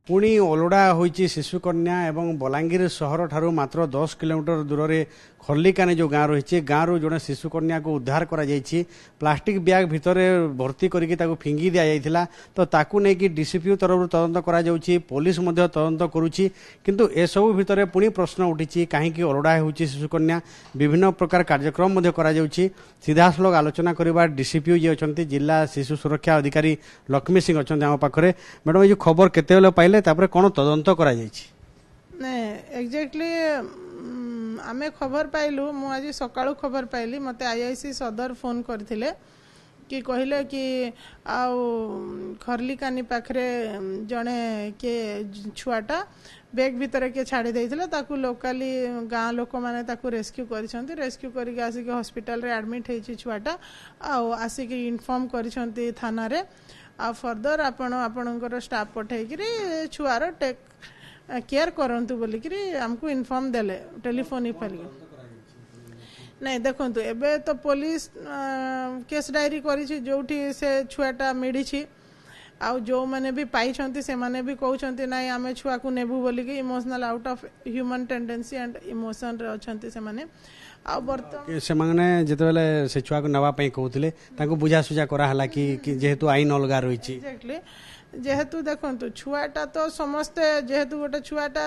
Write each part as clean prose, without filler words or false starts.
पुणी ओलड़ा होइछि शिशुकन्या एवं बलांगीर सहर ठारू मात्र 10 किलोमीटर दूर में खर्लिकानी जो गाँव रही गाँव जड़े शिशुकन्या को उद्धार करा प्लास्टिक बैग भितर भर्ती करके फिंगी दि जाइथिला तो ताकू नहीं डीसीपी तरफ तदंत करा जाउछि पुलिस मध्य तदंत करुछि किंतु ए सब भितर पुणी प्रश्न उठी कहीं ओलड़ा होइछि शिशुकन्या विभिन्न प्रकार कार्यक्रम मध्य करा जाउछि सीधासलख आलोचना करबा डीसीपी जी अच्छा जिला शिशु सुरक्षा अधिकारी लक्ष्मी सिंह अच्छा आम पाखे मैडम ये खबर केते पाइले तापर कौन तदंत करा जाइछि एक्जाक्टली आमे खबर पाइलु मु आज सकाळु खबर पाइली मते आईआईसी सदर फोन करथिले कि कहले कि आउ खर्लिकानी पाखरे जणे के छुआटा बैग भितर के छाड़ी देइथिले ताकू लोकली गाँ लोक माने ताकू रेस्क्यू करिसंती रेस्क्यू करके आसिक हॉस्पिटल रे एडमिट हेछि छुआटा आउ आसिक इन्फॉर्म करिसंती थाना रे आ फर्दर आपणकर स्टाफ पठेकरी छुआर टेक केयर करंतु बोलिकी आमको इन्फॉर्म देले टेलीफोन नहीं देखु एबे तो पुलिस केस डायरी करी जोठी से छुआटा मिड़ी आउ जो मैंने भी पाई से माने भी कहते ना आम छुआ को नेबू बोलिकी emotional out of human tendency and emotion रे अछंती से माने आ बर्तमान से माने जेतेबेले से छुआ को नवा पई कहउथिले ताको बुझा सुझा करा हला कि जेहेतु आईन अलगा रहिछि एक्जेक्टली जेहेतु देखु छुआटा तो समस्ते जेहेतु गोटे छुआटा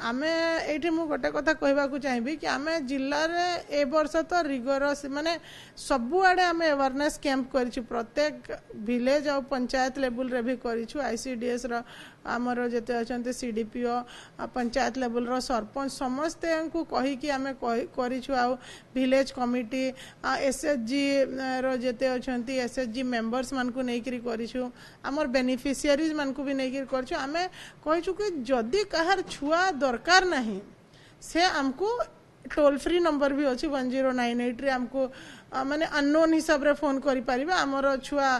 आमे एठी मु गोटे कथा कहबा को चाहिबी कि आमे जिल्ला रे ए वर्ष तो रिगोरस माने सबु आडे आमे अवेयरनेस कैंप करिछु प्रत्येक विलेज और पंचायत लेवल रे भी करिछु आईसीडीएस रो आमर जेते अछंते सीडीपीओ पंचायत लेवल रो सरपंच समस्ते को कहि कि आमे करिछु आ विलेज कमिटी एसएचजी रो जेते अछंती एसएचजी मेंबर्स मान को नै करी करिछु आमर बेनिफिशियरीज मान को भी नै करी करछु आमे कहिछु कि जदी कहार छुआ दरकार नहीं से हमको टोल फ्री नंबर भी अच्छी 1098 रे हमको माने अननोन हिसाब रे फोन करि परिबा हमर छुआ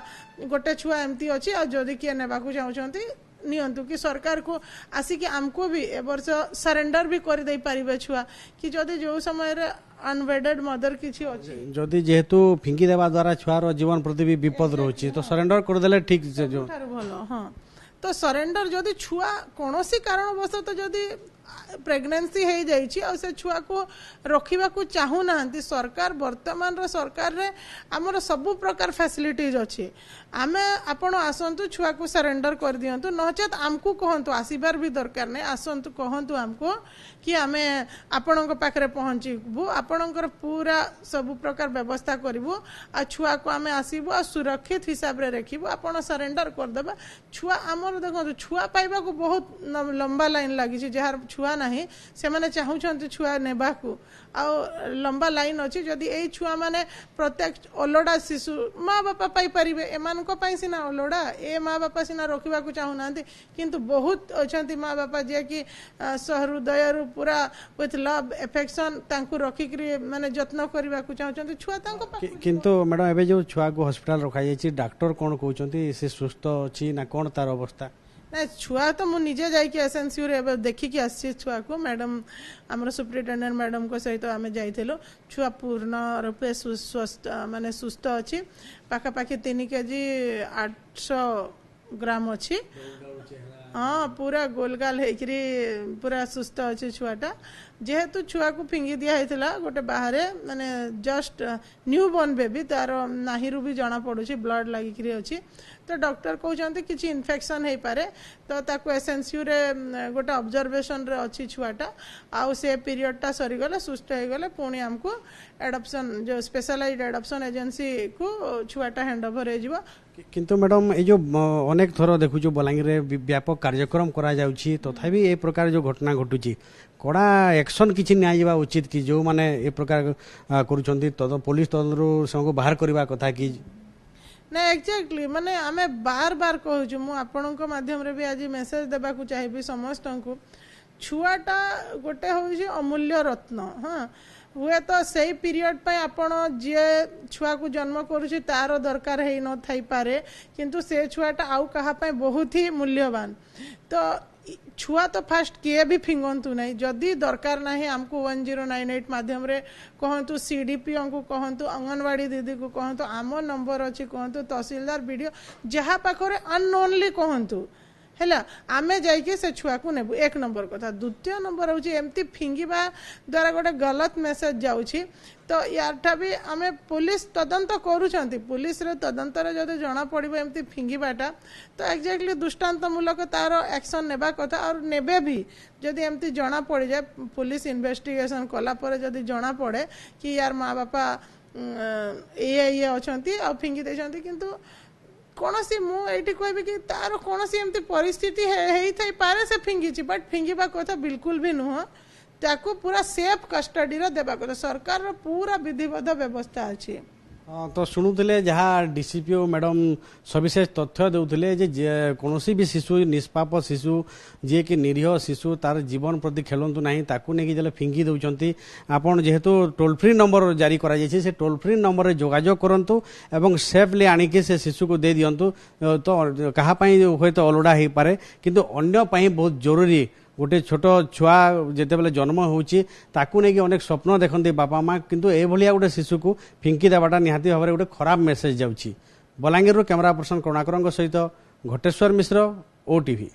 गोटे छुआ एमती अछि आ जदी के नेबा को चाहउछंती नियंतु कि सरकार को आसिक आमको भी ए वर्ष सरेंडर भी कर दे पारिबे छुआ कि जदी जो समय रे अनवेडेड मदर किछि अछि जदी जेहेतु फिंगी देवा द्वारा छुआर जीवन प्रति भी विपद रहउछि तो सरेंडर कर देले ठीक से जो भलो हां तो सरेंडर जदी छुआ कोनोसी कारणवश तो जदी प्रेगनेंसी हो जाइछि और से छुआ को रखिबा को चाहू नाहंती सरकार वर्तमान रो सरकार रे हमर सब प्रकार फैसिलिटीज अछि आमे आपण आसंतु छुआ को सरेंडर कर दियंतु नचेत आमको कहंतु आसीबार भी दरकार नै आसंतु कहंतु हमको कि आमे आपणक पाखरे पहुंचीबू आपणकर पूरा सब प्रकार व्यवस्था करिवु आ छुआ को आमे आसीबू आ सुरक्षित हिसाब रे रखिबू आपण सरेंडर कर देबा छुआ हमर देखो छुआ पाइबा को बहुत लंबा लाइन लागि छि जहार छुआ नहीं से माने चाहूछंती छुआ नेबा को आ लंबा लाइन अछि जदी एई छुआ माने प्रत्येक ओलोडा शिशु माँ बापा पाई परिबे एमान को पाई सिना ओलोडा ए माँ बापा सिना रखिबा को चाहू नांती किंतु बहुत अछंती माँ बापा जे कि सहृदय रु पूरा विथ लव एफेक्शन तांकु रखिकरी माने जत्न करबा को चाहूछंती छुआ तांको किंतु मैडम एबे जो छुआ को हॉस्पिटल रखा जायछि डॉक्टर कोन कहउछंती से सुस्थ अछि ना कोन तार अवस्था ना छुआ तो मु निजे जाइए एसएनसीयू रे देखिकी आसी छुआ को मैडम आमर सुप्रिटेंडेंट मैडम को सहित आम जाइलु छुआ पूर्ण रूपे स्वस्थ माने सुस्थ अच्छी पाखापाखि 3 केजी 800 ग्राम अच्छी हाँ पूरा गोलगाल होकरी पूरा सुस्थ अच्छे छुआटा जेहेतु छुआ को फिंगी दिया होता गोटे बाहर माने जस्ट न्यू बॉर्न बेबी तार नाहिरू भी जना पड़ुछि ब्लड लगिकी अच्छी तो डॉक्टर कहते किसी इन्फेक्शन हो पारे तो ताको एसएनसीयू रे गोटे ऑब्जर्वेशन रे अच्छी छुआटा आउ से पीरियडटा सरीगले सुस्थ हो गले पुणी आमको एडॉप्शन जो स्पेशलाइज्ड एडॉप्शन एजेंसी को छुआटा हैंड ओवर हो किंतु मैडम ये जो अनेक थर देखु बलांगीर रे व्यापक कार्यक्रम करा जाउछि तथापि ए प्रकार जो घटना घटुछि कड़ा एक्शन किछि नै आइबा उचित कि जो माने ए प्रकार करूछंती तो पुलिस तंत्रु संग बाहर करबा कथा कि ना एक्जेक्टली माने आमे बार बार कहूँ मु आपणक माध्यम रे भी आज मेसेज देबा को चाहिबी समस्त को छुआटा गोटे होउछि अमूल्य रत्न हाँ हुए तो सही पीरियड पे आपण जे छुआ को जन्म करुछि तार दरकार है न थाई पारे किंतु से छुआटा आउ कहा पे बहुत ही मूल्यवान तो छुआ तो फास्ट किए भी फिंगंतु नहीं जदि दरकार नहीं हमको 1098 माध्यम रे कहतु सीडीपी को कहतु अंगनवाड़ी दीदी को कहतु आम नंबर अच्छी कहतु तहसीलदार वीडियो जहाँ पाखरे अननोनली कहतु ହେଲା ଆମେ ଯାଇକି ସେ ଛୁଆକୁ ନେବୁ ଏକ ନମ୍ବର କଥା। ଦ୍ୱିତୀୟ ନମ୍ବର ହେଉଛି ଏମିତି ଫିଙ୍ଗିବା ଦ୍ୱାରା ଗୋଟେ ଗଲତ ମେସେଜ ଯାଉଛି। ତ ୟାରଟା ବି ଆମେ ପୁଲିସ ତଦନ୍ତ କରୁଛନ୍ତି, ପୁଲିସର ତଦନ୍ତରେ ଯଦି ଜଣାପଡ଼ିବ ଏମିତି ଫିଙ୍ଗିବାଟା ତ ଏକ୍ଜାକ୍ଟଲି ଦୃଷ୍ଟାନ୍ତମୂଳକ ତାର ଆକ୍ସନ୍ ନେବା କଥା। ଆଉ ନେବେ ବି ଯଦି ଏମିତି ଜଣାପଡ଼ିଯାଏ, ପୁଲିସ ଇନଭେଷ୍ଟିଗେସନ୍ କଲା ପରେ ଯଦି ଜଣାପଡ଼େ କି ୟାର ମା ବାପା ଇଏ ଅଛନ୍ତି ଆଉ ଫିଙ୍ଗି ଦେଇଛନ୍ତି, କିନ୍ତୁ କୌଣସି ମୁଁ ଏଇଠି କହିବି କି ତାର କୌଣସି ଏମିତି ପରିସ୍ଥିତି ହେଇଥାଇପାରେ ସେ ଫିଙ୍ଗିଛି, ବଟ୍ ଫିଙ୍ଗିବା କଥା ବିଲକୁଲ ବି ନୁହଁ। ତାକୁ ପୁରା ସେଫ୍ କଷ୍ଟଡିରେ ଦେବା କଥା। ସରକାରର ପୁରା ବିଧିବଦ୍ଧ ବ୍ୟବସ୍ଥା ଅଛି। ତ ଶୁଣୁଥିଲେ ଯାହା ଡିସିପିଓ ମ୍ୟାଡାମ ସବିଶେଷ ତଥ୍ୟ ଦେଉଥିଲେ ଯେ କୌଣସି ବି ଶିଶୁ, ନିଷ୍ପାପ ଶିଶୁ ଯିଏକି ନିରୀହ ଶିଶୁ, ତାର ଜୀବନ ପ୍ରତି ଖେଳନ୍ତୁ ନାହିଁ, ତାକୁ ନେଇକି ଯେଲେ ଫିଙ୍ଗି ଦେଉଛନ୍ତି, ଆପଣ ଯେହେତୁ ଟୋଲ୍ ଫ୍ରି ନମ୍ବର ଜାରି କରାଯାଇଛି, ସେ ଟୋଲ୍ ଫ୍ରି ନମ୍ବରରେ ଯୋଗାଯୋଗ କରନ୍ତୁ ଏବଂ ସେଫଲି ଆଣିକି ସେ ଶିଶୁକୁ ଦେଇ ଦିଅନ୍ତୁ। ତ କାହା ପାଇଁ ହୁଏତ ଅଲୋଡ଼ା ହେଇପାରେ, କିନ୍ତୁ ଅନ୍ୟ ପାଇଁ ବହୁତ ଜରୁରୀ। गोटे छोट छुआ जितेबाला जन्म होची ताकू नहीं अनेक स्वप्न देखते बापा माँ, किंतु एभलिया गोटे शिशु को फिंकी देवाटा निहाती भाव में गोटे खराब मेसेज जाउची। बलांगीर कैमरा पर्सन करुणाकर सहित घटेश्वर मिश्र, OTV।